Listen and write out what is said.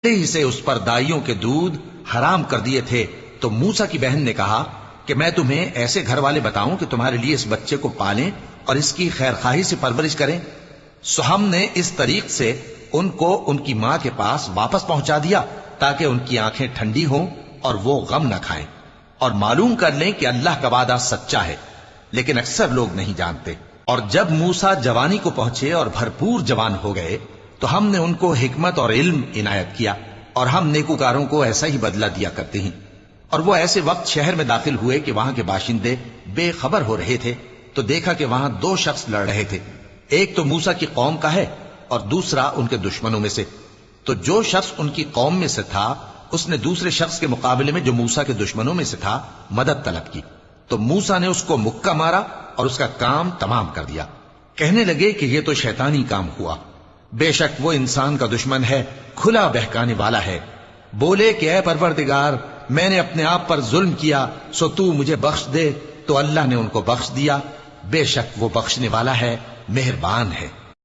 ہی سے اس پر دائیوں کے دودھ حرام کر دیے تھے، تو موسیٰ کی بہن نے کہا کہ میں تمہیں ایسے گھر والے بتاؤں کہ تمہارے لیے اس بچے کو پالیں اور اس کی خیر خواہی سے پرورش کریں؟ سو ہم نے اس طریق سے ان کو ان کی ماں کے پاس واپس پہنچا دیا تاکہ ان کی آنکھیں ٹھنڈی ہوں اور وہ غم نہ کھائیں، اور معلوم کر لیں کہ اللہ کا وعدہ سچا ہے، لیکن اکثر لوگ نہیں جانتے۔ اور جب موسیٰ جوانی کو پہنچے اور بھرپور جوان ہو گئے تو ہم نے ان کو حکمت اور علم عنایت کیا، اور ہم نیکوکاروں کو ایسا ہی بدلہ دیا کرتے ہیں۔ اور وہ ایسے وقت شہر میں داخل ہوئے کہ وہاں کے باشندے بے خبر ہو رہے تھے، تو دیکھا کہ وہاں دو شخص لڑ رہے تھے، ایک تو موسیٰ کی قوم کا ہے اور دوسرا ان کے دشمنوں میں سے۔ تو جو شخص ان کی قوم میں سے تھا اس نے دوسرے شخص کے مقابلے میں جو موسیٰ کے دشمنوں میں سے تھا مدد طلب کی، تو موسیٰ نے اس کو مکہ مارا اور اس کا کام تمام کر دیا۔ کہنے لگے کہ یہ تو شیطانی کام ہوا، بے شک وہ انسان کا دشمن ہے، کھلا بہکانے والا ہے۔ بولے کہ اے پروردگار، میں نے اپنے آپ پر ظلم کیا، سو تو مجھے بخش دے، تو اللہ نے ان کو بخش دیا، بے شک وہ بخشنے والا ہے، مہربان ہے۔